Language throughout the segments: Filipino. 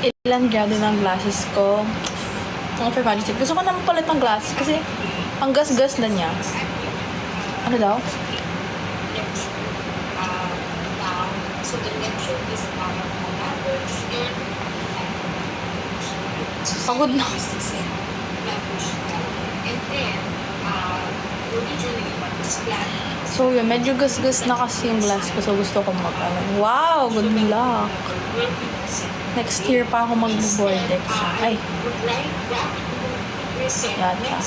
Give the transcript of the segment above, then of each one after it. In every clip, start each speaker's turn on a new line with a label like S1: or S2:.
S1: ilan grado ng glasses ko. Ang for Magic. Gusto ko naman palit ng glasses kasi ang gas-gas na niya. Ano daw?
S2: So the lecture is about language and
S1: Pagod na.
S2: And then, originally what was planned.
S1: So yun, medyo gas-gas na kasi yung glass ko. So gusto ko wow, good luck. Next year pa ako mag-board exam. Ay, yata.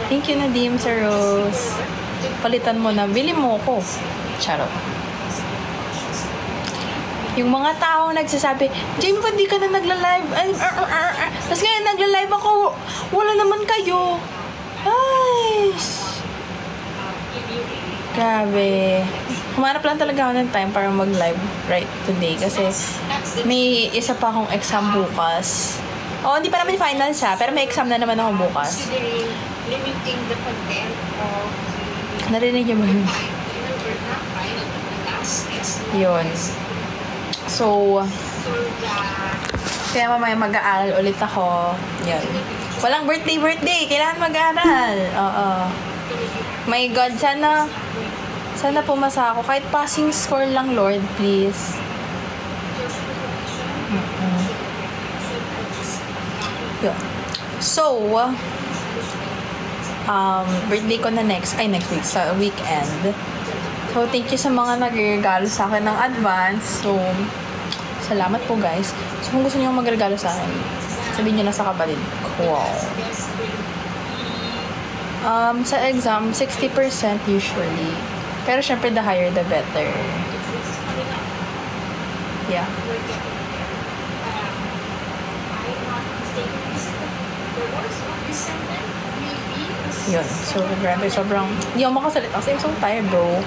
S1: Thank you, Nadim, sa Rose. Palitan mo na. Bili mo ko. Charot. Yung mga tao nagsasabi, Jamie, ba't di ka na nagla-live? Tapos ngayon, nagla-live ako. Wala naman kayo. Ay. Grabe. Humanap lang talaga ako ng time para mag-live right today. Kasi may isa pa akong exam bukas. Hindi pa naman finals ha. Pero may exam na naman ako bukas.
S2: Considering limiting the content of
S1: Narinig niyo ba yun? Yun. So, kaya mamaya mag-aaral ulit ako. Yun. Walang birthday. Kailangan mag-aaral. Oo. My God, sana pumasa ako. Kahit passing score lang, Lord, please. Yun. So, birthday ko na next week, sa weekend. So, thank you sa mga nagregalo sa akin ng advance. So, salamat po guys. So, kung gusto niyo magregalo sa akin, sabihin niyo lang sa kapatid ko. Wow. Sa exam, 60% usually. Pero syempre, the higher, the better. Yeah. Yun. So, grabe. Sobrang, hindi ako makasalita kasi I'm so tired, bro.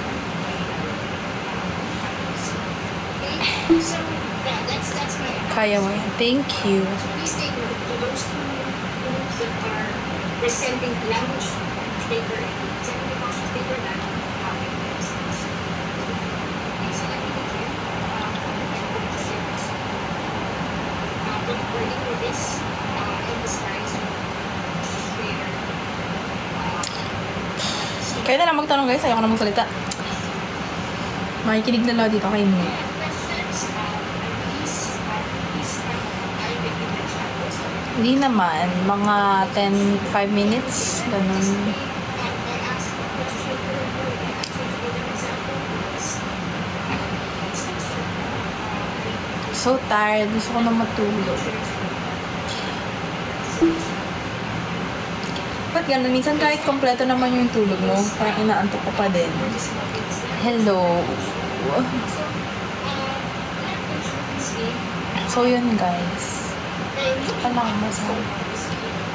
S1: Kaya mo yan. Thank you.
S2: Please take note to those students that are presenting language paper and presenting functions paper na according to this emphasize
S1: Kaya na lang magtanong guys. Ayoko na magsalita. Makikinig na lang dito kay Nick. Hindi naman. Mga 5 minutes. Ganun. So tired. Gusto ko na matulog. Ba't ganun? Minsan kahit kompleto naman yung tulog mo, parang inaantok ko pa din. Hello. So yun guys. Pala ako masabi.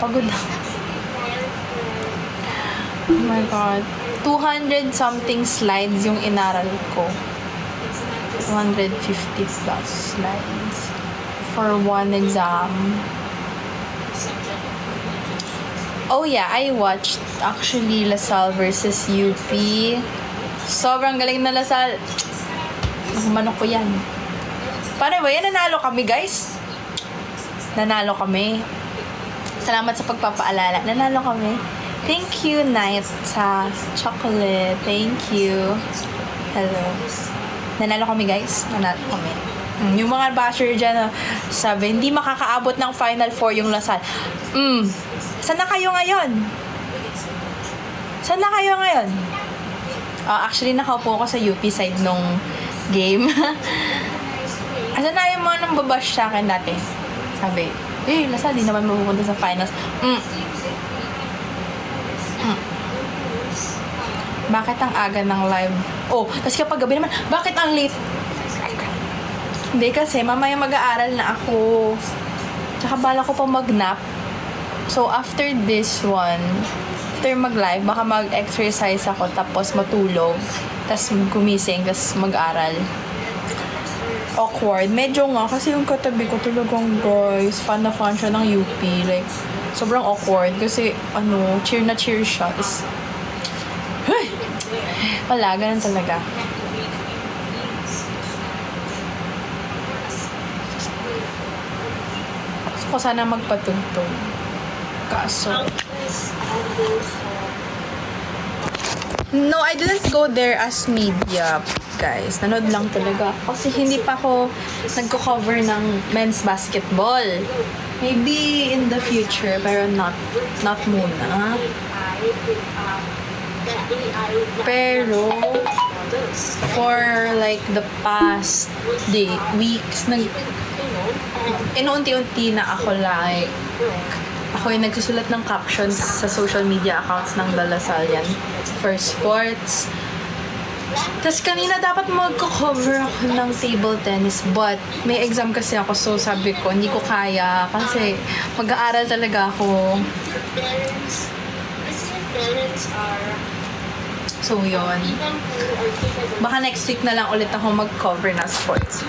S1: Pagod ako. Oh my God. 200 something slides yung inaral ko. 250 plus slides. For one exam. Oh yeah, I watched actually LaSalle versus UP. Sobrang galing na LaSalle. Manok ko yan. Paano ba yan? Nanalo kami guys. Nanalo kami. Salamat sa pagpapaalala. Nanalo kami. Thank you, Night, sa chocolate. Thank you. Hello. Nanalo kami, guys. Nanalo kami. Yung mga basher dyan, sabi, hindi makakaabot ng Final Four yung LaSalle. Saan na kayo ngayon? Actually, nakaupo ako sa UP side nung game. Asan na yung mga nang babash sa akin dati? Sabi, LaSalle, di naman mapupunta sa finals. Bakit ang aga ng live? Tapos kapag gabi naman, bakit ang late? Hindi kasi, mamaya mag-aaral na ako. Tsaka bala ko pa mag-nap. So, after this one, after mag-live, baka mag-exercise ako, tapos matulog, tapos gumising, tapos mag-aral. Awkward. Medyo nga, kasi yung katabi ko talagang guys, fan na fan siya ng UP. Like, sobrang awkward. Kasi, cheer na cheer siya. Tapos, wala, ganun talaga. Gusto ko sana magpatugtog. Kaso, no, I didn't go there as media, guys. Nanood lang talaga. Kasi hindi pa ako nagko-cover ng men's basketball. Maybe in the future, pero not muna. Pero, for like the past weeks, inuunti-unti na ako like, ako yung nagsusulat ng captions sa social media accounts ng Dalasalyan for sports. Tapos kanina dapat magko-cover ako ng table tennis, but may exam kasi ako, so sabi ko hindi ko kaya kasi mag-aaral talaga ako. So yun, baka next week na lang ulit ako mag-cover na sports.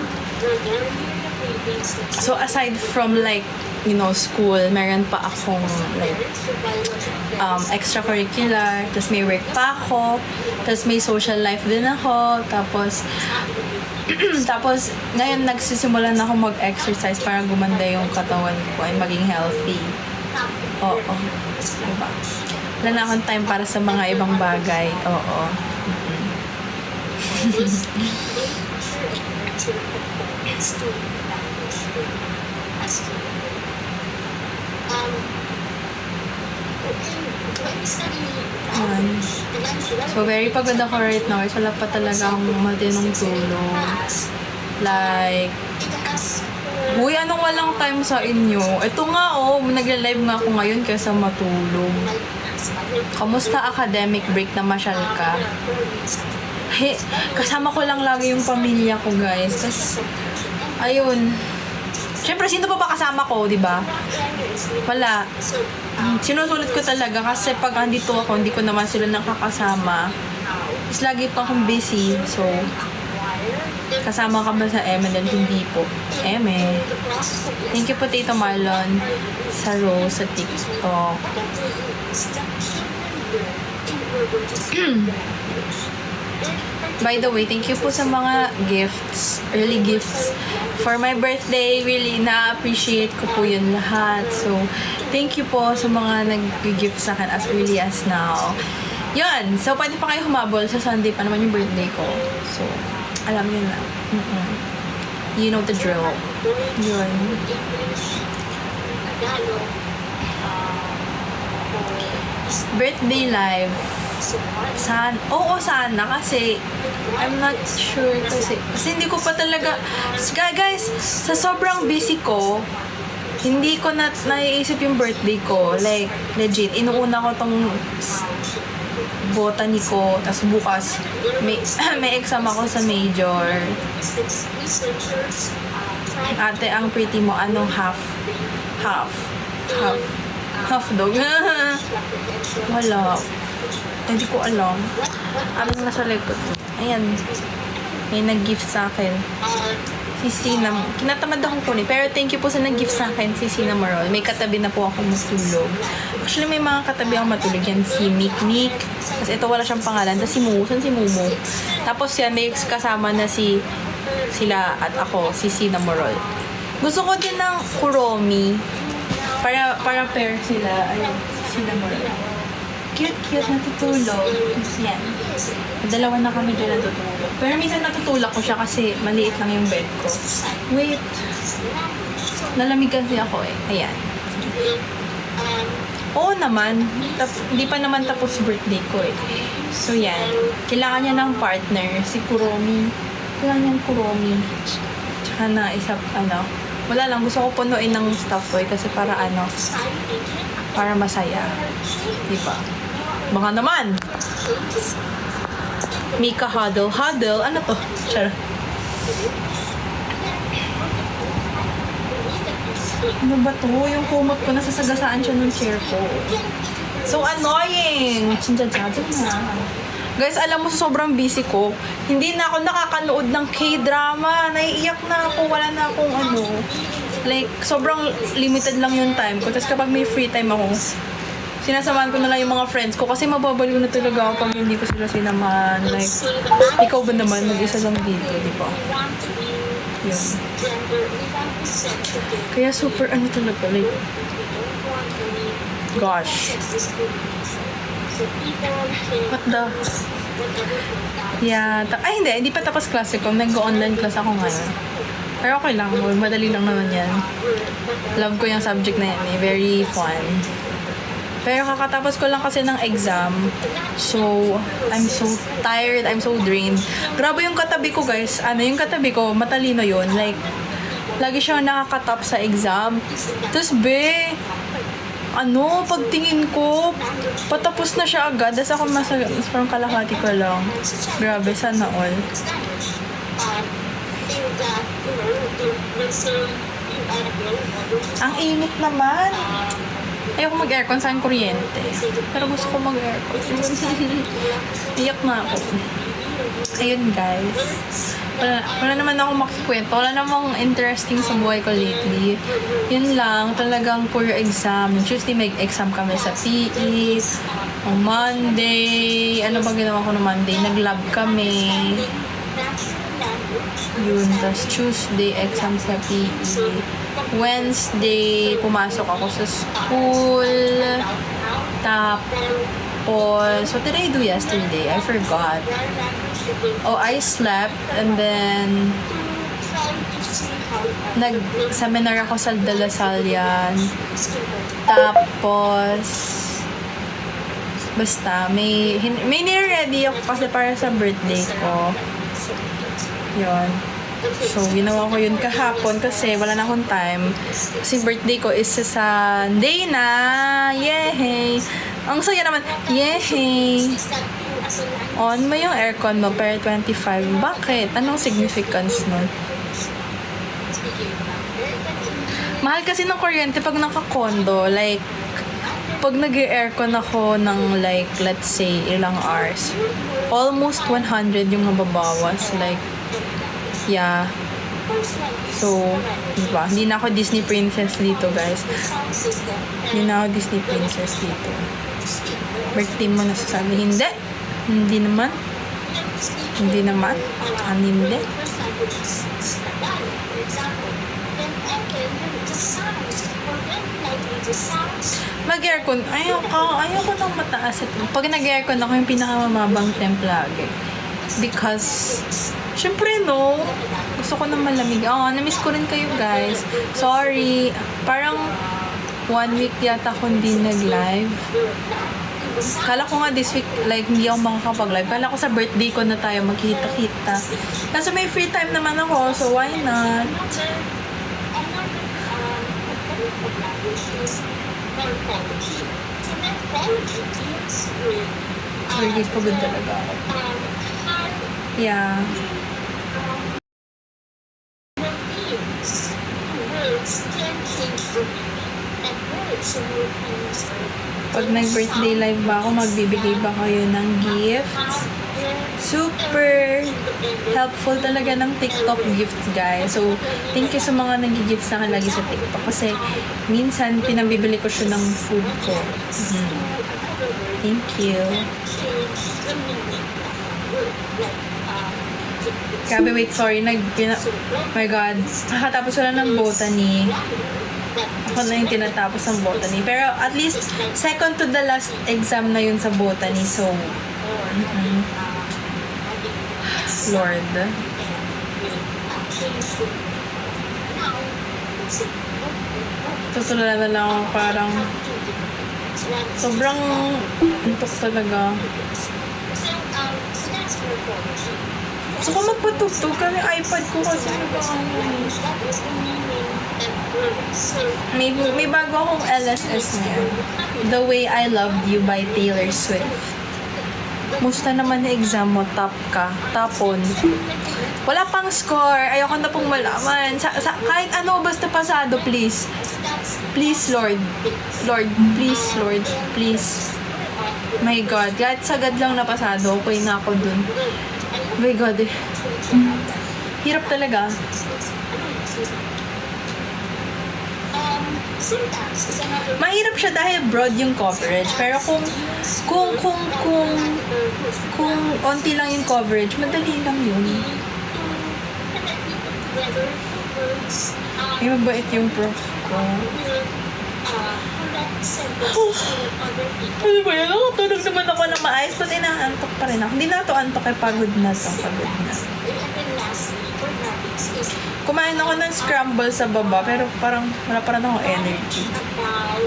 S1: So aside from like, you know, school, meron pa akong like extracurricular, tapos may work pa ako, tapos may social life din ako, tapos tapos ngayon nagsisimulan ako mag-exercise para gumanda yung katawan ko ay maging healthy. Oo. Diba? Wala na akong time para sa mga ibang bagay. Oo. So, very pagod ako right now. Wala pa talaga akong matinong tulog. Like, uy, anong walang time sa inyo? Ito nga, oh, nagla-live nga ako ngayon kaysa matulog. Kamusta academic break na masyal ka? Hey, kasama ko lang lagi yung pamilya ko, guys. Tapos, ayun. Siyempre, sino pa ba kasama ko, di ba? Wala. Sinusulit ko talaga kasi pag andito ako, hindi ko naman sila nakakasama. Tapos lagi pa akong busy. So, kasama ka ba sa Eme? Then hindi po. Eme. Thank you po, Tito Marlon. Sa Rose, sa TikTok. By the way, thank you po sa mga gifts, early gifts for my birthday. Really, na-appreciate ko po yun lahat. So, thank you po sa mga nag-gift sa akin as early as now. Yun. So, pwede pa kayo humabol. Sa Sunday pa naman yung birthday ko. So, alam nyo na. You know the drill. Yun. Birthday live. Oo, sana. Kasi, I'm not sure kasi hindi ko pa talaga, guys, sa sobrang busy ko, hindi ko na naiisip yung birthday ko. Like, legit, inuuna ko tong botany ko, tas bukas, may exam ako sa major. Ate, ang pretty mo, anong half dog? Wala. Hindi ko alam. Anong nasa likod ko? Ayan. May nag-gift sa akin. Si Sina. Kinatamad akong kunin. Pero thank you po sa nag-gift sa akin, si Sina Marol. May katabi na po ako matulog. Actually, may mga katabi akong matulog yan. Si Mikmik. Tapos ito wala siyang pangalan. Tapos si Mumu. Saan si Mumu? Tapos yan, may kasama na sila at ako, si Sina Marol. Gusto ko din ng Kuromi. Para pair sila. Ayun, si Sina Marol. Cute, natutulog. Yan. Dalawa na kami dyan natutulog. Pero minsan natutulak ko siya kasi maliit lang yung bed ko. Wait. Nalamig kasi ako eh. Ayan. Oo naman. Hindi pa naman tapos birthday ko eh. So yan. Kailangan niya ng partner. Si Kuromi. Kailangan niyang Kuromi. Tsaka na isa, wala lang. Gusto ko punuin ng stuff ko eh. Kasi para para masaya. Diba? Baka naman. Mika Huddle. Ano to? Charot. Ano ba to? Yung kumot ko, nasasagasaan siya ng chair ko. So annoying! Chinchadjadjad na. Guys, alam mo, sobrang busy ko. Hindi na ako nakakanood ng K-drama. Naiiyak na ako. Wala na akong like, sobrang limited lang yung time ko. Tapos kapag may free time ako, sinasamahan ko na lang yung mga friends ko kasi mababaliw na talaga ako pag hindi ko sila sinaman. Like, ikaw ba naman, mag-isa lang dito, di ba? Yun.
S2: gender, without the sex identity.
S1: Kaya super ano talaga, like,
S2: We don't want any
S1: gosh.
S2: sex discrimination. So people can
S1: What the?
S2: use whatever pronouns.
S1: Yeah, ay hindi pa tapos klase ko. Nag-online class ako ngayon. Pero okay lang, madali lang naman yan. Love ko yung subject na yan eh. Very fun. Pero kakatapos ko lang kasi ng exam. So, I'm so tired. I'm so drained. Grabe yung katabi ko, guys. Yung katabi ko, matalino yun. Like, lagi siya nakakatop sa exam. Tapos, pagtingin ko, patapos na siya agad. Tapos ako parang kalahati ko lang. Grabe, sana all. Ang init naman. Ayoko mag-aircon sa kuryente. Pero gusto ko mag-aircon. Iyak na ako. Ayun, guys. Wala naman ako makikwento. Wala namang interesting sa buhay ko lately. Yun lang. Talagang pure exam. Tuesday may exam kami sa PE. On Monday. Ano ba ginawa ko no Monday? Nag-lab kami. Yun. Tapos Tuesday, exam sa PE. Wednesday, pumasok ako sa school. Tapos, what did I do yesterday? I forgot. Oh, I slept and then nag-seminar ako sa Dalasalyan. Tapos basta may nire-ready ako kasi para sa birthday ko. Yun. So, ginawa ko yun kahapon kasi wala na akong time. Kasi birthday ko is sa Sunday na. Yay! Ang saya naman. Yay! On mo yung aircon mo per 25. Bakit? Anong significance nun? Mahal kasi ng kuryente pag naka-condo. Like, pag nag-aircon ako ng like, let's say, ilang hours. Almost 100 yung mababawas. Like, yeah. So, diba? Hindi na ako Disney princess dito, guys. Hindi na ako Disney princess dito. Birthday mo nasasabi, hindi. Hindi naman. Hindi naman. Hindi. Mag-aircon. Ayoko nang mataas. Pag nag-aircon ako, yung pinakamababang temp lagi. Because, syempre, no. Gusto ko na malamig. Na-miss ko rin kayo, guys. Sorry. Parang 1 week yata ako hindi nag-live. Kala ko nga this week, like, hindi ako makakapag-live. Kala ko sa birthday ko na tayo magkita-kita. Kasi may free time naman ako, so why not? Sorry guys, pagod talaga ako. Yeah. Pag nag-birthday live ba ako, magbibigay ba kayo ng gifts? Super helpful talaga ng TikTok gifts, guys. So, thank you sa mga nag-gifts sa akin lagi sa TikTok. Kasi, minsan, pinabibili ko siya ng food ko. Thank you. Grabe, wait, sorry. My God. Kakatapos ko lang ng botany. Ako na yung tinatapos ng botany. Pero at least, second to the last exam na yun sa botany. So, Lord. Tutulala na lang ako parang sobrang antok talaga. So, kung magpatugtog ka ng iPad ko kasi may bago akong LSS ngayon. The Way I Loved You by Taylor Swift. Musta naman na exam mo? Top ka. Tapon. Wala pang score. Ayoko na pong malaman. Kahit ano, basta pasado, please. Please, Lord. Lord, please, Lord. Please. My God. Kahit sagad lang na pasado, okay na ako dun. My God. Hirap talaga. Mahirap siya dahil broad yung coverage. Pero kung onti lang yung coverage, madali lang yun.
S2: whether the words
S1: Ay, mabait yung prof ko.
S2: will correct sentences to other people.
S1: Ano ba yan? Nakatulog naman ako na maayos. Ba't inaantok pa rin ako? Hindi na to antok eh. Pagod na to. Pagod na.
S2: And then lastly, for graphics is
S1: Kumain ako ng scramble sa baba, pero parang wala pa rin akong energy.
S2: about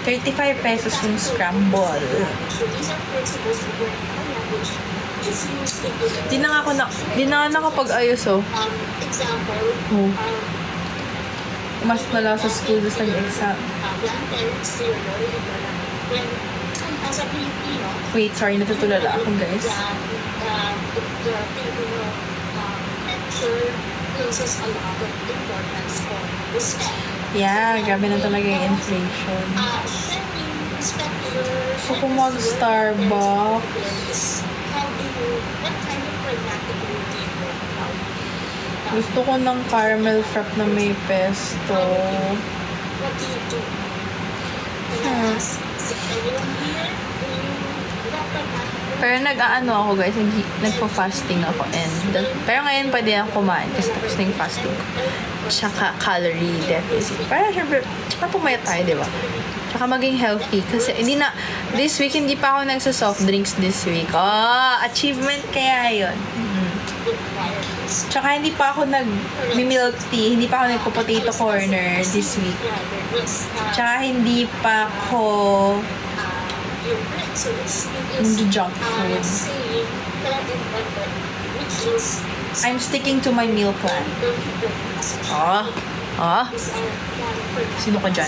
S1: 35 pesos yung scramble.
S2: so these are principles of learning a language. It's used in
S1: Di na nga ako di na nga nakapag-ayos oh.
S2: example,
S1: Oh. Mas pala sa school sa exam.
S2: grandparents to your lawyer, when as a Filipino,
S1: Wait, sorry, natutulala ako guys.
S2: the Filipino culture places a lot of importance on respect.
S1: Yeah, grabe na talaga yung inflation.
S2: Sharing respect to your
S1: Gusto ko mag-Starbucks.
S2: is how do you, what kind of pragmatic rule do you work out?
S1: Gusto ko ng caramel frap na may pesto.
S2: What do you do? And ask, is everyone here? Do you, what pragmatic rule?
S1: Pero nag-aano ako guys, nagpo-fasting ako pero ngayon pwede ako kumain kasi tapos na yung fasting ko. Tsaka calorie deficit. Para syempre, tsaka pumayat tayo, di ba? Tsaka maging healthy. Kasi this week hindi pa ako nagsa-soft drinks this week. Achievement kaya yun. Tsaka hindi pa ako nag-milk tea, hindi pa ako nagpo-potato corner this week. Tsaka hindi pa ako hindi junk food. I'm sticking to my meal plan. Sino ka dyan?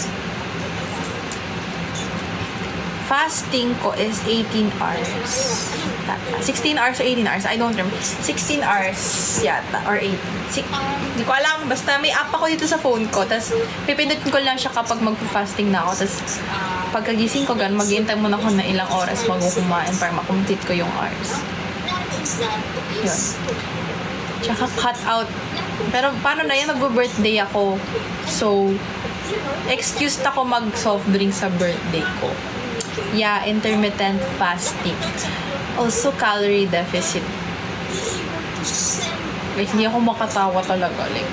S1: Fasting ko is 18 hours. 16 hours or 18 hours? I don't remember. 16 hours yata. Or 18. Hindi ko alam. Basta may app ako dito sa phone ko. Tapos, pipindutin ko lang siya kapag mag-fasting na ako. Tapos, pagkagising ko gan, mag-iintay muna ako na ilang oras bago kumain para makomplete ko yung hours. Yun. Tsaka cut out. Pero paano na yan? Nagbo-birthday ako. So, excuse ako mag-soft drink sa birthday ko. Yeah, intermittent fasting. Also, calorie deficit. Guys, hindi ako makatawa talaga. Like,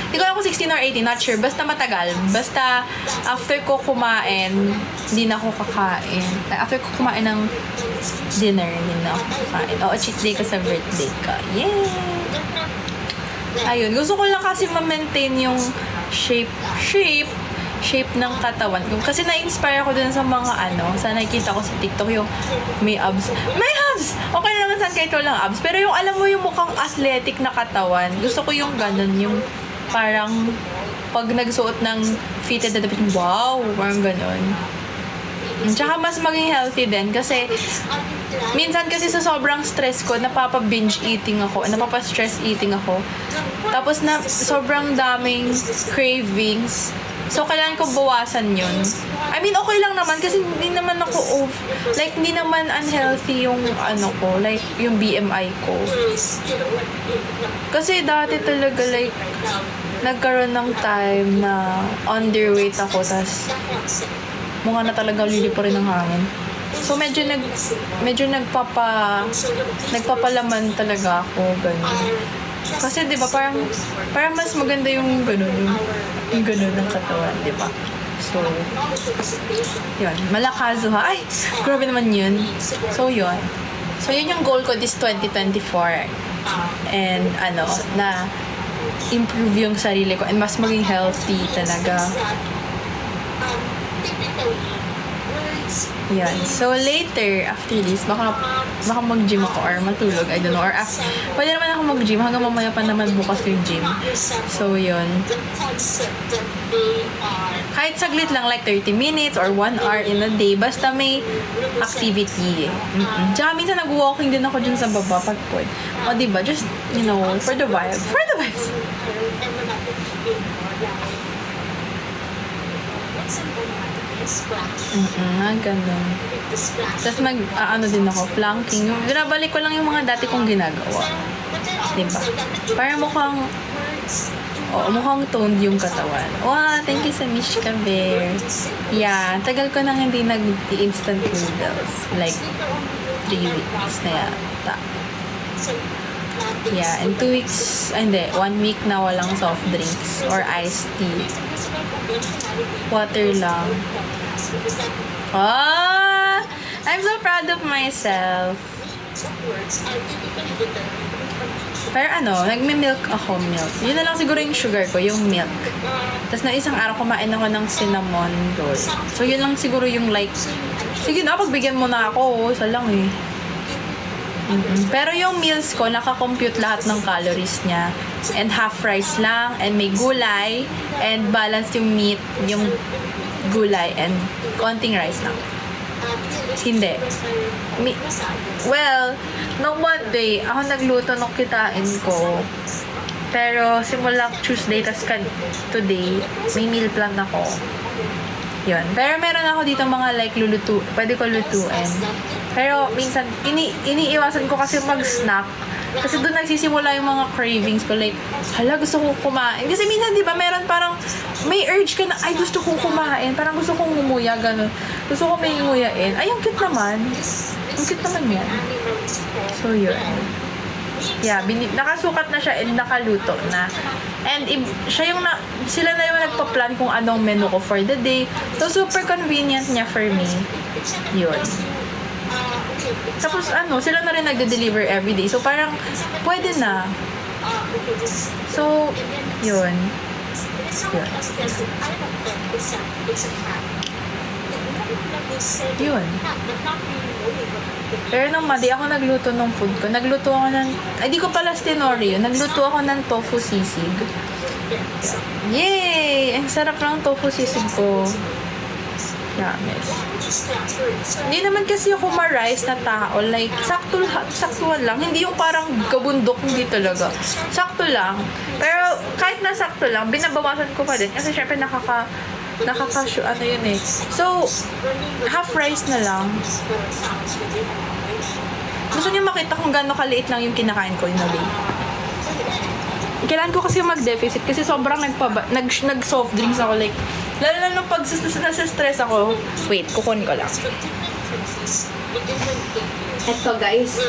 S1: Hindi ko alam kung 16 or 18, not sure. Basta matagal. Basta after ko kumain, hindi na ako kakain. After ko kumain ng dinner, hindi na ako kakain. Cheat day ko sa birthday ka. Yeah! Ayun. Gusto ko lang kasi ma-maintain yung shape ng katawan ko. Kasi na-inspire ako dun sa mga sa nakikita ko sa TikTok yung may abs. May abs! Okay naman saan kahit walang abs. Pero yung alam mo yung mukhang athletic na katawan, gusto ko yung ganun, yung parang pag nagsuot ng fitted na dapat, wow, parang ganun. Tsaka mas maging healthy din kasi minsan kasi sa sobrang stress ko, napapa-binge eating ako, napapa-stress eating ako. Tapos na sobrang daming cravings. So, kailangan ko bawasan yun. I mean, okay lang naman kasi hindi naman ako like, hindi naman unhealthy yung like, yung BMI ko. Kasi dati talaga, like, nagkaroon ng time na underweight ako, tas mukha na talaga lilipo rin ng hangin. So, medyo nagpapalaman talaga ako, ganun. Kasi, di ba, parang mas maganda yung ganun, yung ganun ng katawan, di ba? So, yun. Malakazo ha. Ay, grabe naman yun. So, yun. So, yun yung goal ko this 2024. And, na improve yung sarili ko and mas maging healthy talaga. Yan. So, later, after this, baka mag-gym ako or matulog. I don't know. Or pwede naman ako mag-gym. Hanggang mamaya pa naman bukas yung gym. So, yun. Kahit saglit lang, like 30 minutes or 1 hour in a day. Basta may activity. Tsaka minsan nag-walking din ako dyan sa baba pag pwede. O, diba? Just, for the vibe. For the vibes. Ganun. Tapos din ako, planking. Binabalik ko lang yung mga dati kong ginagawa. Diba? Para mukhang toned yung katawan. Wow, thank you sa Mishka Bear. Yeah, tagal ko nang hindi nag-instant noodles. Like, 3 weeks na yata. Yeah, in 2 weeks, hindi, 1 week na walang soft drinks or iced tea. Water lang. Ah! I'm so proud of myself. Pero nagme-milk ako, milk. Yun na lang siguro yung sugar ko, yung milk. Tapos na isang araw kumain ako ng cinnamon roll. So yun lang siguro yung like, sige na, pagbigyan mo na ako. Isa lang eh. Pero yung meals ko, nakakompute lahat ng calories niya. And half rice lang, and may gulay, and balanced yung meat, yung gulay, and konting rice lang. Hindi. Well, nung one day, ako nagluto ng kitain ko. Pero simula Tuesday, tas today, may meal plan ako. Yun. Pero meron ako dito mga like pwede ko lutuin. Pero minsan, iniiwasan ko kasi mag-snack. Kasi doon nagsisimula yung mga cravings ko. Like, hala, gusto kong kumain. Kasi minsan, di ba, meron parang, may urge ka na, ay, gusto kong kumain. Parang gusto kong umuya, gano'n. Gusto kong may nguyain. Ay, ang cute naman. Ang cute naman yan. So, yun. Yeah, nakasukat na siya and nakaluto na. And sila na yung nagpa-plan kung anong menu ko for the day. So, super convenient niya for me. Yun. Tapos sila na rin nagde-deliver everyday. So parang pwede na. So, yun. Yun. Pero nung madi ako nagluto ng food ko. Nagluto ako di ko pala tinori yun. Nagluto ako ng tofu sisig. Yay! Ang sarap ng tofu sisig ko. Promise. Hindi naman kasi ako ma-rice na tao. Like, saktuhan lang. Hindi yung parang gabundok, hindi talaga. Sakto lang. Pero, kahit na sakto lang, binabawasan ko pa din. Kasi syempre yun eh. So, half rice na lang. Gusto niyo makita kung gaano kaliit lang yung kinakain ko in a day. Kailangan ko kasi mag-deficit kasi sobrang nag-soft drinks ako. Like, lalo na nung pag nasa-stress ako. Wait, kukunin ko lang. Eto guys.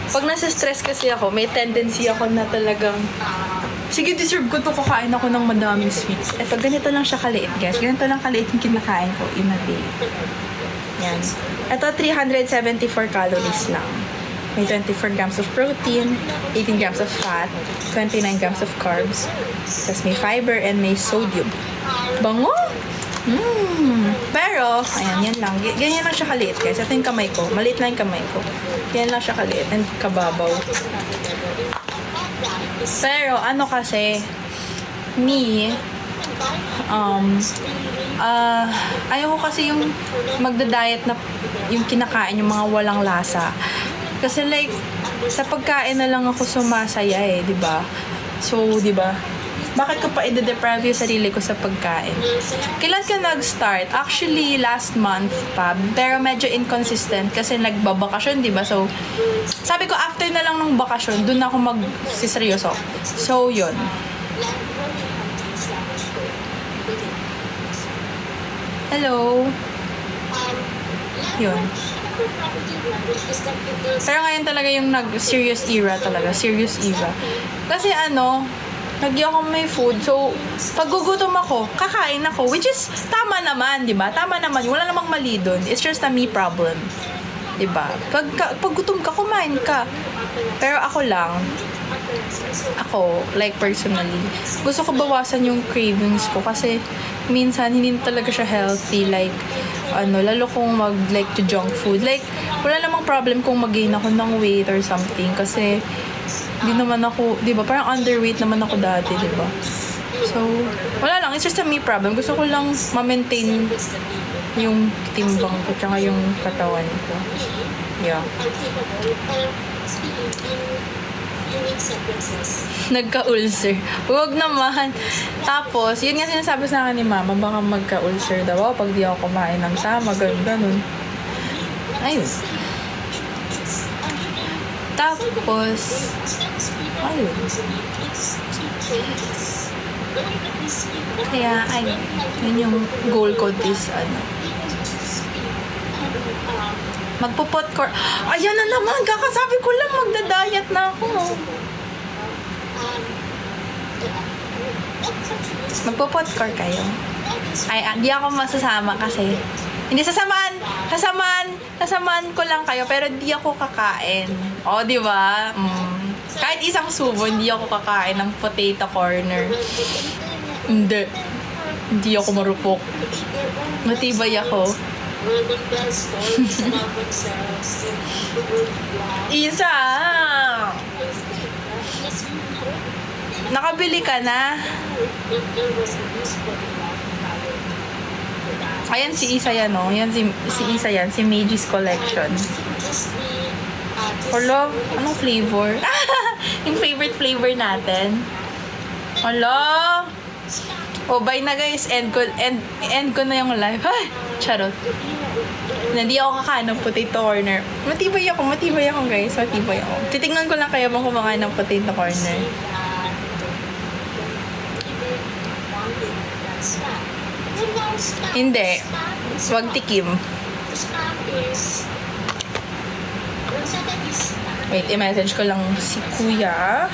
S1: Pag nasa-stress kasi ako, may tendency ako na talagang, sige, deserve ko to, kakain ako ng madaming sweets. Eto, ganito lang siya kaliit, guys. Ganito lang kaliit yung kinakain ko in a day. Yan. Eto, 374 calories lang. May 24 grams of protein, 18 grams of fat, 29 grams of carbs. Tapos may fiber and may sodium. Bango! Pero, ayan, yan lang. Ganyan lang siya kaliit, guys. Ito yung kamay ko. Maliit lang yung kamay ko. Ganyan lang siya kaliit and kababaw. Pero, kasi, ayaw ko kasi yung magda-diet na yung kinakain, yung mga walang lasa. Kasi like, sa pagkain na lang ako sumasaya di ba? So, di ba? Bakit ko pa i-deprive yung sarili ko sa pagkain? Kailan ka nag-start? Actually, last month pa. Pero medyo inconsistent kasi nagbabakasyon, di ba? So, sabi ko, after na lang ng bakasyon, dun ako mag-siseryoso. So, yun. Hello? Yun. Pero ngayon talaga yung serious era talaga. Serious era. Kasi lagi ako may food. So, pag gugutom ako, kakain ako. Which is, tama naman, di ba? Tama naman. Wala namang mali dun. It's just a me problem. Di ba? Pag gutom ka, kumain ka. Pero ako, like personally, gusto ko bawasan yung cravings ko kasi minsan hindi talaga siya healthy. Like, lalo kung like to junk food. Like, wala namang problem kung mag-gain ako ng weight or something kasi di naman ako, di ba? Parang underweight naman ako dati, di ba? So, wala lang. It's just a me problem. Gusto ko lang ma-maintain yung timbang ko tsaka yung katawan ko. Yeah. Nagka-ulcer. Huwag naman. Tapos, yun nga sinasabi sa akin ni mama, baka magka-ulcer daw pag di ako kumain ng tama, ganun. Ayun. Tapos, ayun. Kaya, ayun. Yun yung goal ko this, Magpo-popcorn. Ayan na naman, kakasabi ko lang, magda-diet na ako. Magpo-popcorn kayo. Ay, di ako masasama kasi. Hindi sasamaan ko lang kayo, pero di ako kakain. O, di ba? Kahit isang subo, hindi ako kakain ng potato corner. Hindi ako marupok. Matibay ako. Isa! Nakabili ka na? Ayan si Isa yan, no? Yan si Isa yan, si Maggie's Collection. Hello? Anong flavor? Yung favorite flavor natin. Hello? Oh, bye na guys. End ko na yung live. Ay! Charot. Hindi ako kakain ng potato corner. Matibay ako guys. Matibay ako. Titignan ko lang kayo bang kumakain ng potato corner. Hindi. Huwag tikim. Wait, i-message ko lang si Kuya.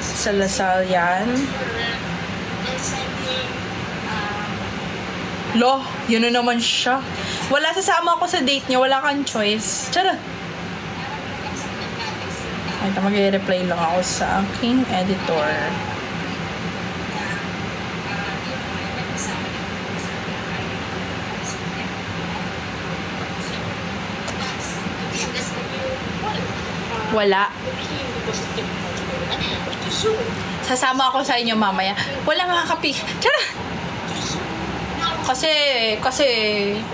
S1: Sa Lasal yan. Lo, yun na naman siya. Wala, sasama ako sa date niya. Wala kang choice. Charot. Wait, mag-reply lang ako sa aking editor. Wala. Sasama ako sa inyo mamaya. Wala makakapi. Tara! Kasi,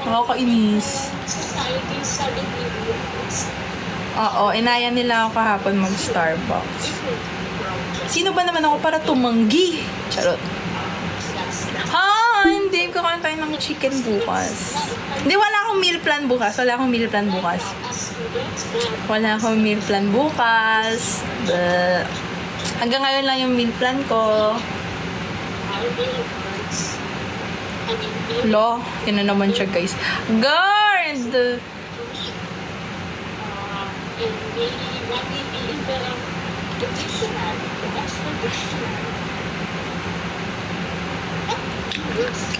S1: nakakainis. Oo, inaya nila ako kahapon mag-Starbucks. Sino ba naman ako para tumanggi? Charot. Ha! Hindi ko kakain tayo ng chicken bukas. Hindi, wala akong meal plan bukas. Bleh. Hanggang ngayon lang yung meal plan ko. Lo, yun na naman siya guys. Guard!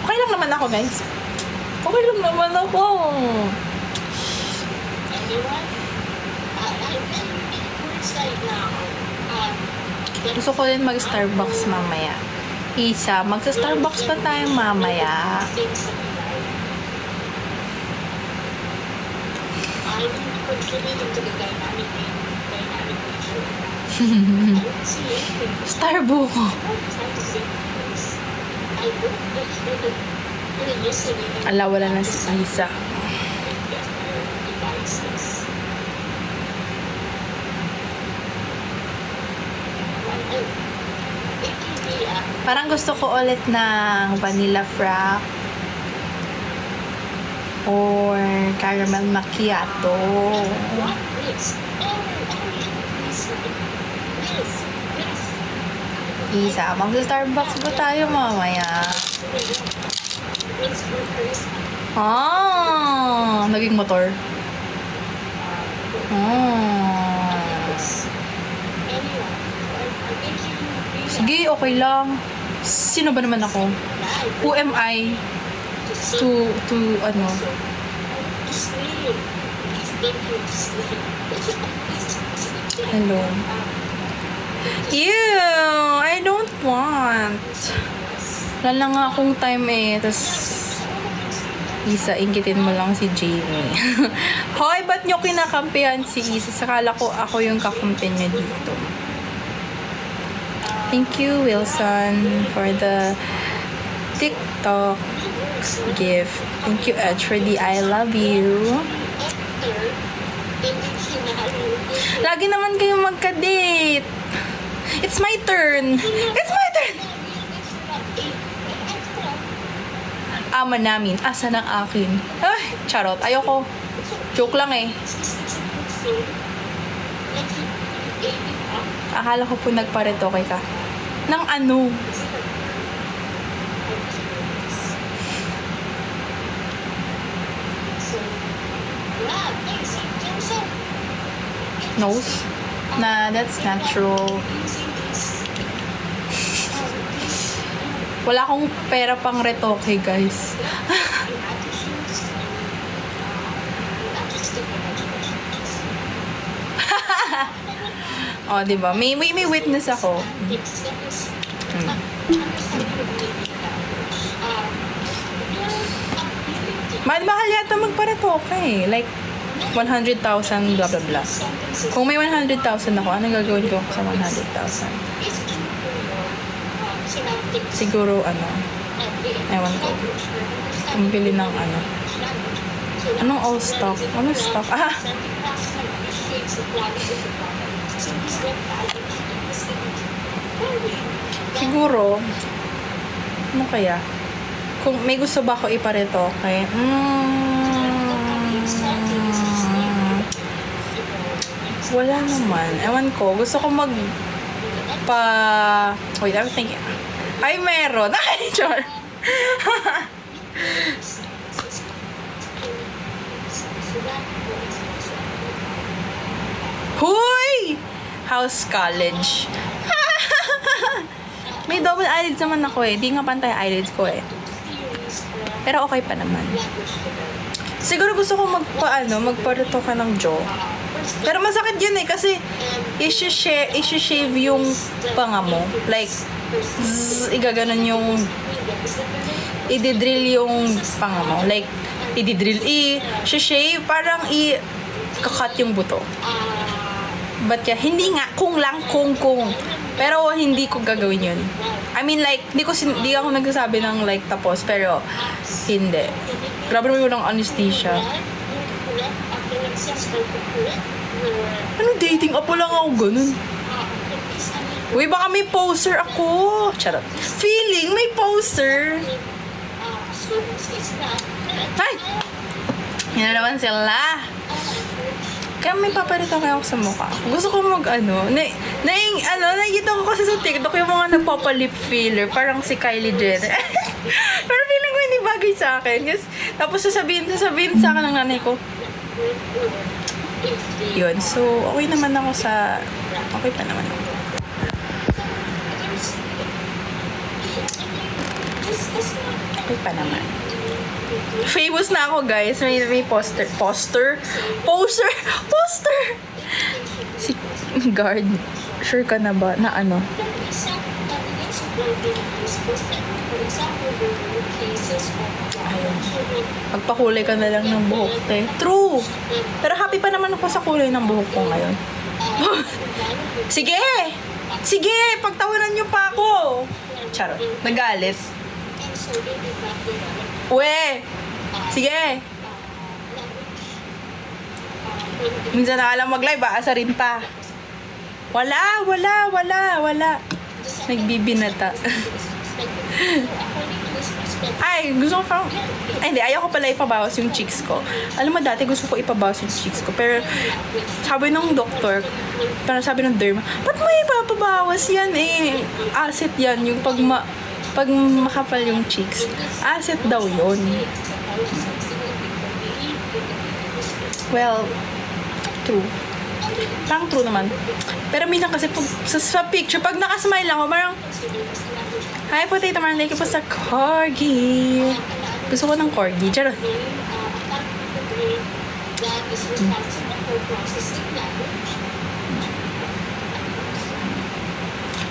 S1: Okay lang naman ako guys. Gusto ko din mag-Starbucks mamaya. Isa, magsa-Starbucks pa tayo mamaya. Starbucks. Ala, wala na si Isa. Parang gusto ko ulit ng vanilla frappe or caramel macchiato. Isa, mag-Starbucks ba tayo mamaya? Naging motor. Sige, okay lang. Sino ba naman ako? Who am I to Hello. Ew, I don't want. Wala lang nga akong time eh. Tapos, Isa, inggitin mo lang si Jamie. Hoy, ba't nyo kinakampihan si Isa? Sakala ko ako yung kakampi niya dito. Thank you, Wilson, for the TikTok gift. Thank you, Edge, for the I love you. Lagi naman kayo magka-date. It's my turn. Ama namin, asa ng akin? Ay, charot. Ayoko. Joke lang eh. Akala ko po nagparetoke ka. Nang ano? nose na that's natural. Wala akong pera pang retoke, guys. Oh, di ba? May witness ako. Mahal yata magparetoke eh. Like, 100,000 blah blah blah. Kung may 100,000 ako, ano gagawin ko sa 100,000? Siguro, ewan ko. Pambili ng Anong all stock? Anong stock? Siguro, ano kaya? Kung may gusto ba ako iparetoke? Wala naman. Ewan ko. Gusto ko Wait, I'm thinking. Ay, meron. Ay, char. Huy! House college. May double eyelids naman ako eh. Di nga pantay eyelids ko eh. Pero okay pa naman. Siguro gusto ko magparito ka ng jaw. Pero masakit yun eh kasi isi-shave yung panga mo. Like, igaganon yung i-drill yung panga mo. Like, i-shave, parang i-kakat yung buto. But yeah, hindi nga, kung. Pero hindi ko gagawin yun. I mean like, di ako nagsasabi ng like tapos, pero hindi. Grabe naman yung anesthesia. Ano, dating app lang ako ganun? Uy, baka may poster ako. Charot. Feeling may poster. Ay! Yan na naman sila. Kaya may paparito kayo ako sa mukha. Gusto ko nakikita ko kasi sa TikTok yung mga nagpapalip filler. Parang si Kylie Jenner. Pero feeling ko hindi bagay sa akin. Tapos sasabihin sa akin ng nanay ko. Yun. So, okay naman ako okay pa naman ako. Okay pa naman. Famous na ako, guys. May poster. Si guard. Sure ka na ba na ano? Ayun. Magpakulay ka na lang ng buhok, te. True. Pero happy pa naman ako sa kulay ng buhok ko ngayon. Sige! Sige! Pagtawanan niyo pa ako! Charot. Nagalit. Uwe! Sige! Minsan na alam mag-live, aasarin pa. Wala. Nagbibinata. Ay, gusto ko parang... Ay, hindi. Ayaw ko pala ipabawas yung cheeks ko. Alam mo, dati gusto ko ipabawas yung cheeks ko. Pero, sabi ng doktor, parang sabi ng derma, ba't mo ipapabawas yan eh? Acid yan. Yung pag makapal yung cheeks. Acid daw yun. Well, true. Parang true naman. Pero minsan kasi sa picture, pag nakasmile ako, parang, hi, Potato Man, thank you po sa corgi. Gusto ko ng corgi. Charot.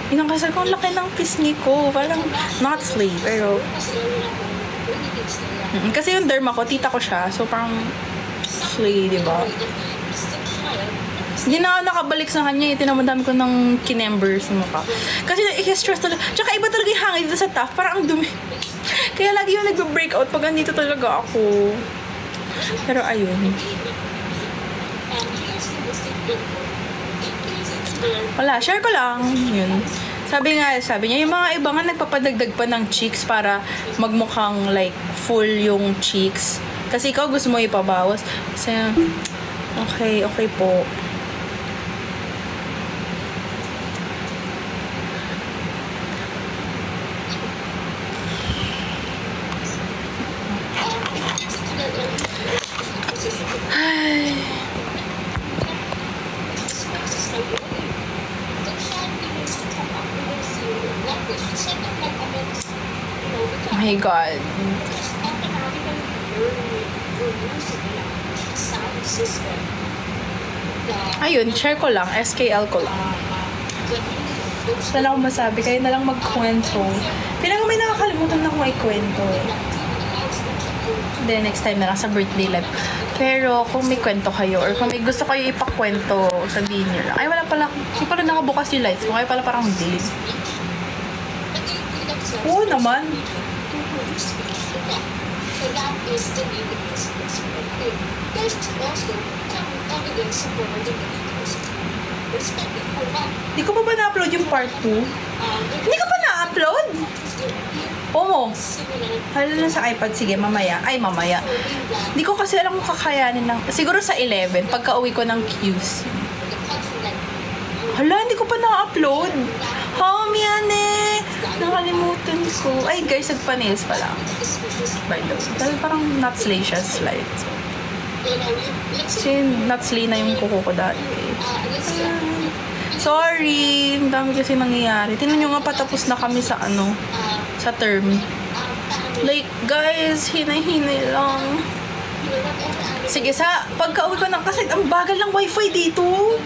S1: Minsan kasi kung laki ng pisngi ko, parang not slave, pero kasi yung derma ko, tita ko siya, so parang slay, diba? Hindi na ako nakabalik sa kanya eh. Tinamadami ko ng kinember sa mukha. Kasi i-stress talaga. Tsaka iba talaga yung hangin dito sa top. Parang ang dumi. Kaya lagi yung nagbe-breakout pag andito talaga ako. Pero ayun. Wala. Share ko lang. Yun. Sabi niya, yung mga iba nga nagpapadagdag pa ng cheeks para magmukhang like full yung cheeks. Kasi ikaw gusto mo ipabawas. Kasi, okay po. my God.
S2: Just automatically you're using lang sound system.
S1: Ayun, share ko lang. SKL ko lang. Wala na akong masabi. Kayo na lang magkwento. Kailangan ko may nakakalimutan na akong ikwento eh. Then next time na lang sa birthday live. Pero kung may kwento kayo or kung may gusto kayo ipakwento, sabihin nyo lang. Ay, wala pala. Hindi pala nakabukas yung lights. Kung ay pala parang dilim. Oo naman.
S2: So that is the negative perspective. There's also evidence supporting the videos. Perspective for what?
S1: Hindi ko pa ba na-upload yung part 2? Hindi ko pa na-upload? Oo. Hala na sa iPad. Sige, mamaya. Ay, mamaya. Hindi ko kasi alam kung kakayanin ng... Siguro sa 11, pagka uwi ko ng QC. Hala, hindi ko pa na-upload. Miyane. Nakalimutan ko. Ay, guys, nagpa-nails pala. By the way. Dahil parang nuts-lay siya slide. Kasi nuts-lay na yung kuko ko dati. Sorry. Ang dami kasi nangyayari. Tingnan nyo nga patapos na kami sa sa term. Like, guys, hinay-hinay lang. Sige, sa pagka-uwi ko kasi ang bagal ng wifi dito.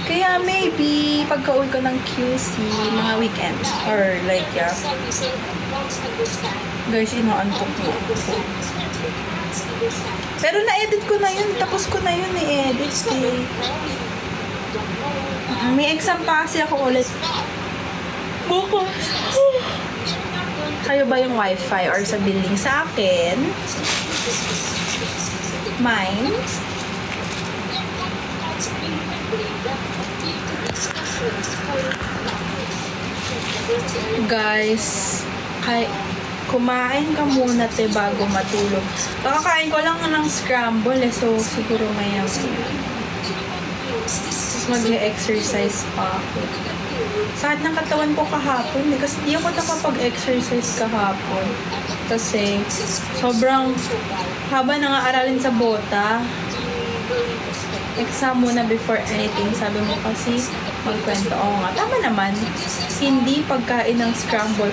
S1: Kaya maybe pagka-uwi ko ng QC, mga weekend. Or like, yeah. Guys, inaantok mo. Pero na-edit ko na yun. Tapos ko na yun i-edit eh. May exam pa kasi ako ulit. Bukas. Kayo ba yung wifi or sa building? Sa akin, mine, guys, kumain ka muna te bago matulog. Kakakain ko lang ng scramble so siguro maya. Tapos mag-exercise pa ako. Sakit ng katawan ko kahapon kasi di ako nakapag-exercise kahapon. Kasi sobrang haba na nga aralin sa bota. Exam muna before anything. Sabi mo kasi magkwento. Oo nga, tama naman. Hindi pagkain ng scramble.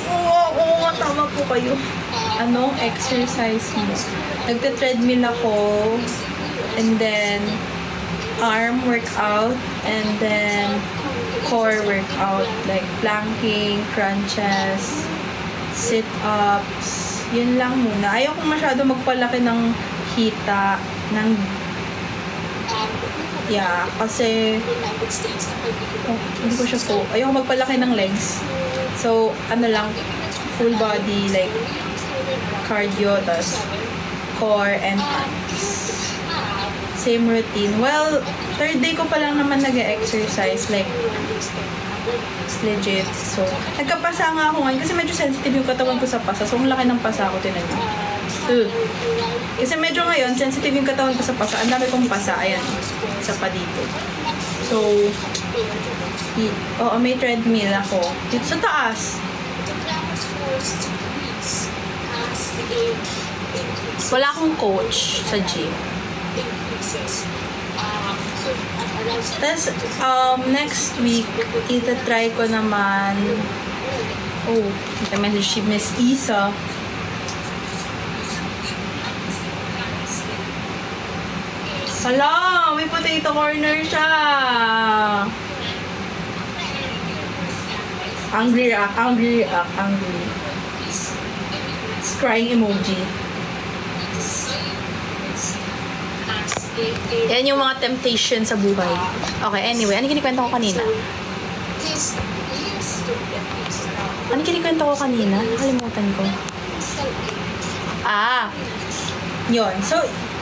S1: Oo nga, tama po kayo. Anong exercise mo? Nagte-treadmill ako. And then arm workout. And then core workout. Like planking, crunches, sit-ups. Yun lang muna. Ayoko masyado magpalaki ng hita, ng kasi hindi ko siya po. Ayoko magpalaki ng legs. So, lang, full body, like, cardio, tas core and arms. Same routine. Well, third day ko pa lang naman nag-exercise, like, legit. So, nagkapasa nga ako ngayon kasi medyo sensitive yung katawan ko sa pasa. So, ang laki ng pasa ko, tinan nyo. Kasi medyo ngayon, sensitive yung katawan ko sa pasa. Ang dami kong pasa. Ayan. Isa pa dito. So, may treadmill ako. Dito sa taas. Wala akong coach sa gym. Tapos, next week, itatry ko naman, message si Miss Isa. Hala, may potato corner siya. Angry. Crying emoji. Yan yung mga temptation sa buhay. Okay, anyway. Ano kinikwento ko kanina? Nakalimutan ko. Yun. So,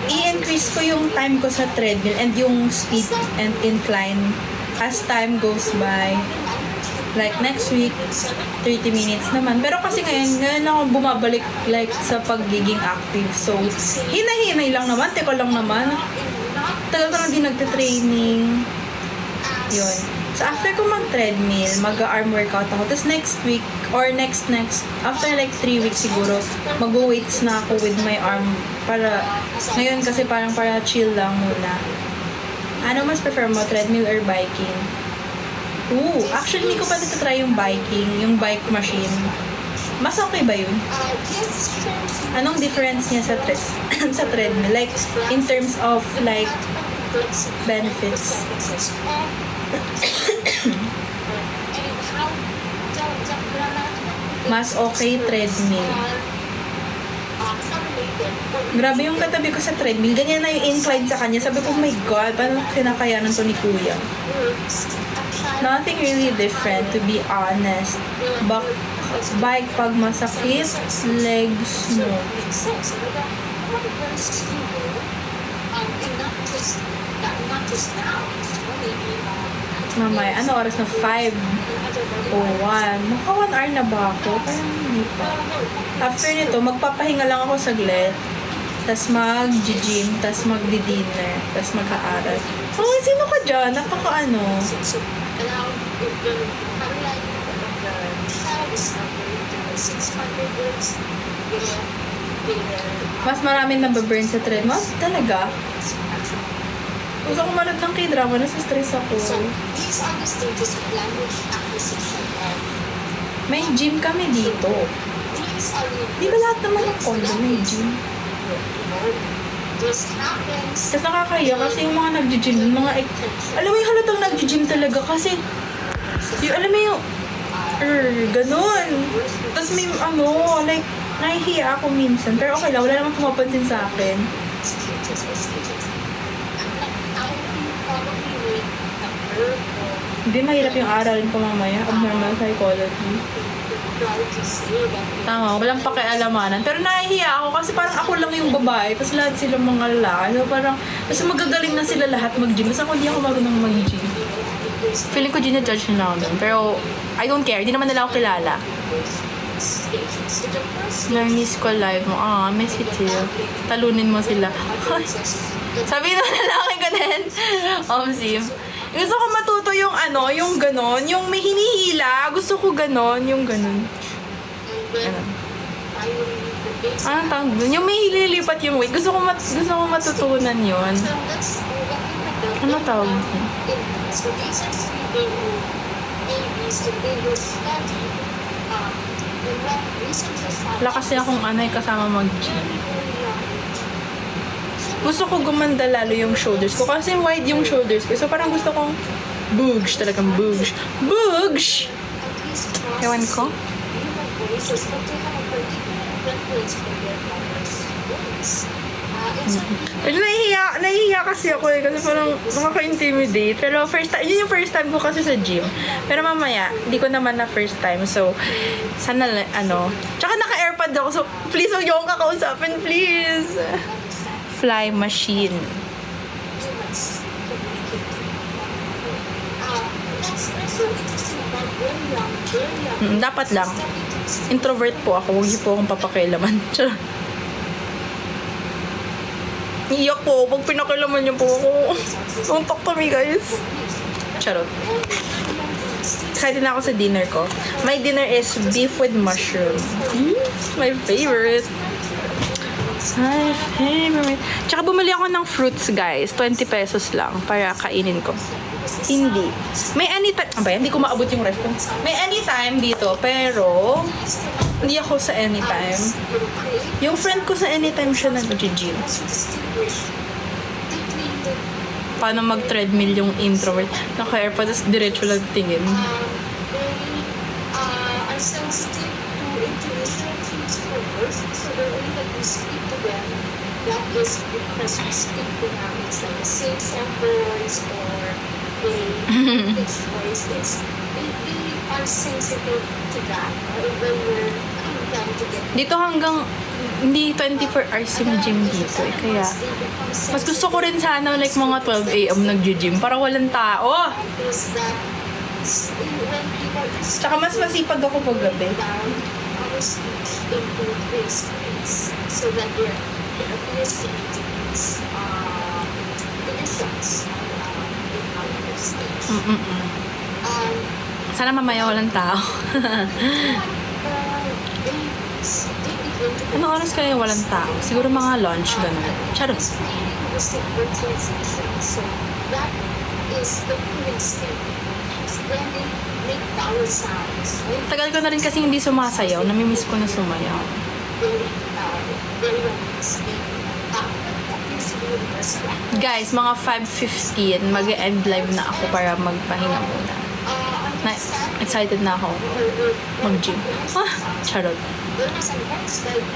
S1: i-increase ko yung time ko sa treadmill and yung speed and incline as time goes by. Like, next week, 30 minutes naman. Pero kasi ngayon ako bumabalik like sa pagiging active. So, hinay-hinay lang naman. Teko lang naman. Tagal ko lang din nagte-training. Yun. So, after ko mag-treadmill, mag-arm workout ako. Tapos next week, or next, after like 3 weeks siguro, mag-weights na ako with my arm. Ngayon kasi parang para chill lang muna. Ano mas prefer mo, treadmill or biking? Actually, hindi ko pa natatry yung biking, yung bike machine. Mas okay ba yun?
S2: Yes, sure.
S1: Anong difference niya sa sa treadmill? Like, in terms of, like, benefits. Mas okay treadmill. Grabe yung katabi ko sa treadmill. Ganyan na yung incline sa kanya. Sabi ko, oh my God, paano kinakayanan to ni Kuya? Nothing really different, to be honest. Bike pag masakit, legs no. Mamaya, ano oras na? 5 o 1. Naka 1 hour na ba ako? Parang hindi pa. After nito, magpapahinga lang ako saglit. Tapos mag-gym, tapos magdi-dinner, tapos mag-aaral. Oh, sino ka dyan? Napaka-ano? Mas maraming nababurn sa treadmill? Talaga? Gusto ko manood ng K-drama, nasa stress ako.
S2: So, these are the stages of language acquisition and
S1: May gym kami dito.
S2: these are the
S1: Di ba lahat naman ng condo may gym?
S2: this happens.
S1: Tapos nakakaya kasi yung mga nag-gym, yung mga alam mo yung halatang nag-gym talaga kasi yung, alam mo yung ganun. Tapos may like, nahihiya ako minsan. Pero okay lang, wala namang pumapansin sa akin. Hindi, mahirap yung aralin ko mamaya. Abnormal psychology. Tama, walang pakialamanan. Pero nahihiya ako kasi parang ako lang yung babae, tapos lahat silang mga lalaki. So parang, mas magagaling na sila lahat mag-gym. Basta ako hindi ako marunong mag-gym. Feeling ko gina-judge nila ako dun. Pero, I don't care. Hindi naman nila ako kilala. Na-miss ko live mo. Miss you too. Talunin mo sila. Sabi na lalaki ko din. Sim. Gusto ko matuto yung yung ganon. Yung may hinihila. Gusto ko ganon. Yung ganon. Anong tawag dun? Yung may hililipat yung weight. Gusto ko matutunan yun. Ano tawag dun?
S2: So these are three babies and they will study and what researchers found.
S1: Wala kasi akong kasama mag-gym. Gusto ko gumanda lalo yung shoulders ko. Kasi wide yung shoulders ko. So parang gusto kong boogs. Talagang boogs. Boogs! Ewan ko. Pero nahihiya kasi ako kasi parang nakaka-intimidate. Pero yun yung first time ko kasi sa gym. Pero mamaya, hindi ko naman na first time. So, sana, Tsaka naka-airpod ako. So, please, huwag yung kakausapin, please. Fly machine. Dapat lang. Introvert po ako. Huwag niyo po akong papakialaman. Iyak po. Pag pinakilaman niyo po ako. Don't talk to me, guys. Charot. Excited na ako sa dinner ko. My dinner is beef with mushroom. My favorite. My favorite. Tsaka bumili ako ng fruits, guys. 20 pesos lang para kainin ko. Hindi. May anytime. Hindi ko maabot yung ref ko. May anytime dito, pero hindi ako sa anytime. Yung friend ko sa anytime siya nag-gym. Paano mag-treadmill yung introvert? Naka-airpod, tapos diretso lang tingin.
S2: Are sensitive to intuition cues for birth, so the way that we speak to them, that is because we speak to them. It's like a sing-song voice or a pitch voice. They are sensitive to that. When we're trying to get
S1: Dito hanggang hindi 24 hours yung gym dito eh. Kaya, mas gusto ko rin sana like mga 12 a.m. nag-gym para walang tao.
S2: is that when people
S1: Tsaka mas masipag ako pag gabi.
S2: down our speech into their space so that it appears to be these divisions in our speech.
S1: Sana mamaya walang tao.
S2: Babies, they begin to
S1: Anong oras kaya walang tao? Siguro mga lunch, gano'n. Charot.
S2: it's really linguistic translation. So that is the human state. when they make vowel sounds, when
S1: Tagal ko na rin kasi hindi sumasayaw. Namimiss ko na sumayaw.
S2: very speak. That used to be universal.
S1: Guys, mga 5:15, mag-end live na ako para magpahinga muna. Excited na ako mag-gym. Charot.
S2: There was an ex-like,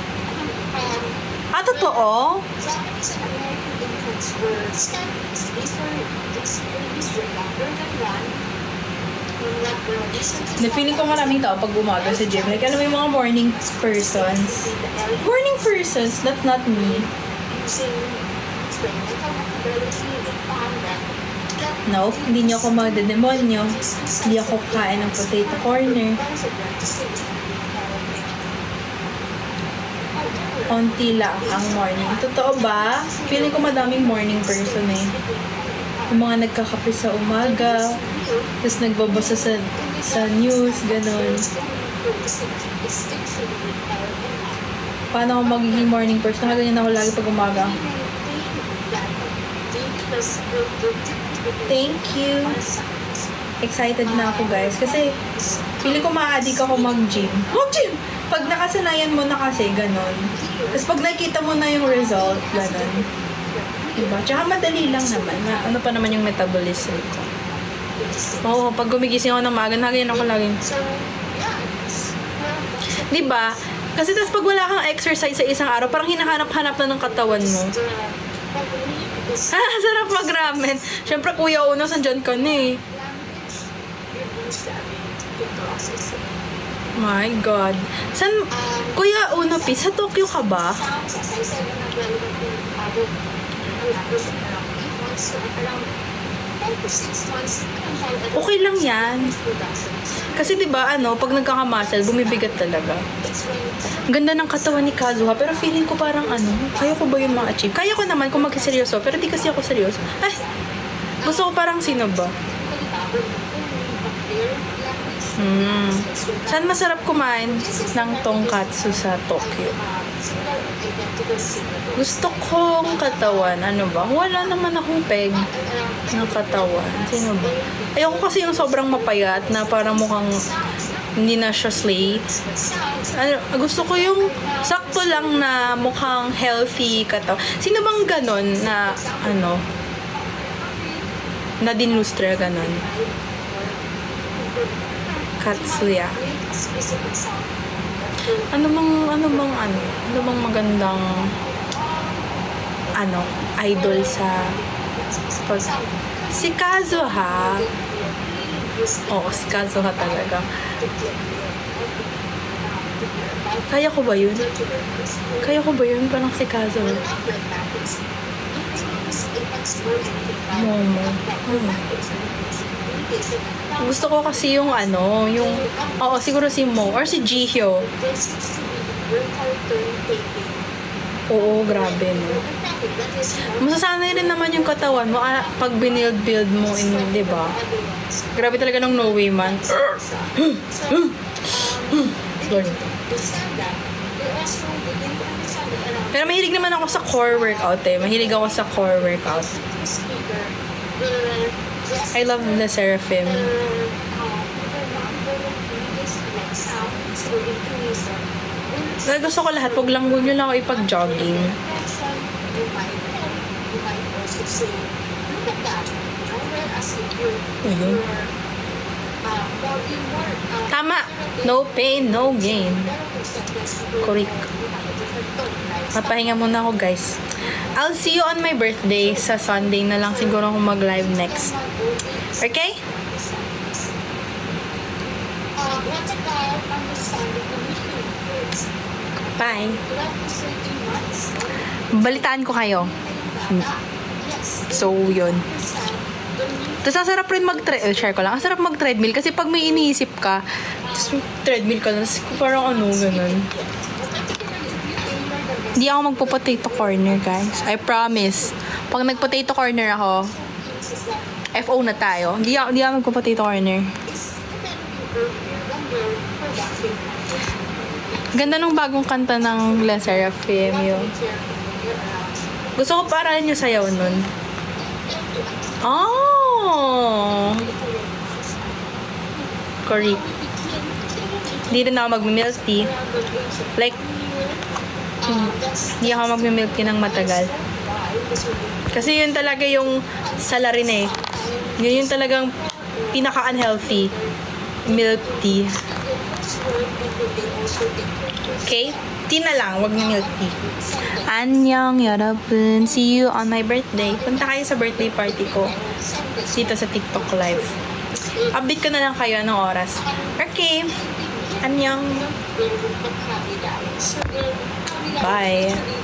S1: Totoo?
S2: Japanese and American infants were studies. These babies were younger than one.
S1: Na-feeling ko maraming tao pag umaga sa gym. Like, alam mo yung mga morning persons. Morning persons, that's not me.
S2: Using experimental methodology, they found that
S1: Nope, hindi niyo ako magdedemonyo. Hindi ako kain ng potato corner. Konti lang ang morning. Totoo ba? Feeling ko madaming morning person eh. Yung mga nagkakape sa umaga, tapos nagbabasa sa news, ganun. Paano ako magiging morning person? Ganyan ako lagi pag umaga. Thank you. Excited na ako guys. Kasi feeling ko ma-addict ako mag-gym. Mag-gym! Pag nakasanayan mo na kasi, ganun. Tapos pag nakita mo na yung result, ganun. Diba? Tsaka madali lang naman. Ano pa naman yung metabolism ko. Oo, pag gumigising ako ng maga, nagayon ako laging. Diba? Kasi tapos pag wala kang exercise sa isang araw, parang hinahanap-hanap na ng katawan mo. Sarap mag-ramen. Siyempre, Kuya Uno, sandyan ka na eh. My God. San, Kuya Uno, sa Tokyo ka ba? Okay lang yan. Kasi 'di ba pag nagkaka-muscle, bumibigat talaga. Ang ganda ng katawan ni Kazuha, pero feeling ko parang kaya ko ba yun ma-achieve? Kaya ko naman kung magseryoso, pero di kasi ako seryoso. Ay, gusto ko parang sino ba? Saan masarap kumain ng tonkatsu sa Tokyo? Gusto kong katawan. Ano ba? Wala naman akong peg ng katawan. Sino ba? Ayoko kasi yung sobrang mapayat na parang mukhang hindi na siya slay. Gusto ko yung sakto lang na mukhang healthy katawan. Sino bang ganon na Nadine Lustre ganon? Katsuya. Ano bang magandang idol sa si Kazuha. Oo, si Kazuha talaga. Kaya ko ba yun? Parang si Kazuha. Momo. Gusto ko kasi yung siguro si Mo or si Jihyo. Oo, grabe no. Masasanay rin naman yung katawan mo pag binild-build mo di ba? Grabe talaga ng No Way Man. Lord. Pero mahilig naman ako sa core workout eh. Mahilig ako sa core workout. I love the Seraphim. Gusto ko lahat. Huwag nyo lang ako ipag-jogging. Ayun. Tama. No pain, no gain. Correct. Mapahinga muna ako guys. I'll see you on my birthday. Sa Sunday na lang siguro ako mag-live next. Okay? Bye. Balitaan ko kayo. So, yun. Tapos, ang sarap rin share ko lang. Ang sarap mag-treadmill kasi pag may iniisip ka, tapos treadmill ka lang, parang ganun. Hindi ako magpo-potato corner, guys. I promise. Pag nag-potato corner ako, FO na tayo. Hindi ako magpo-potato corner. Ganda nung bagong kanta ng La Seraphim yun. Gusto ko paralan yung sayaw nun. Oh! chicory. Hindi rin ako mag-milk tea. Like, hindi ako mag-milk tea ng matagal. Kasi yun talaga yung salarin eh. Yun yung talagang pinaka-unhealthy. Milk tea. Okay? Tea na lang, wag na milk tea. Annyeong 여러분. See you on my birthday. Punta kayo sa birthday party ko. Dito sa TikTok live. Update ko na lang kayo anong oras. Okay. Annyeong. Bye.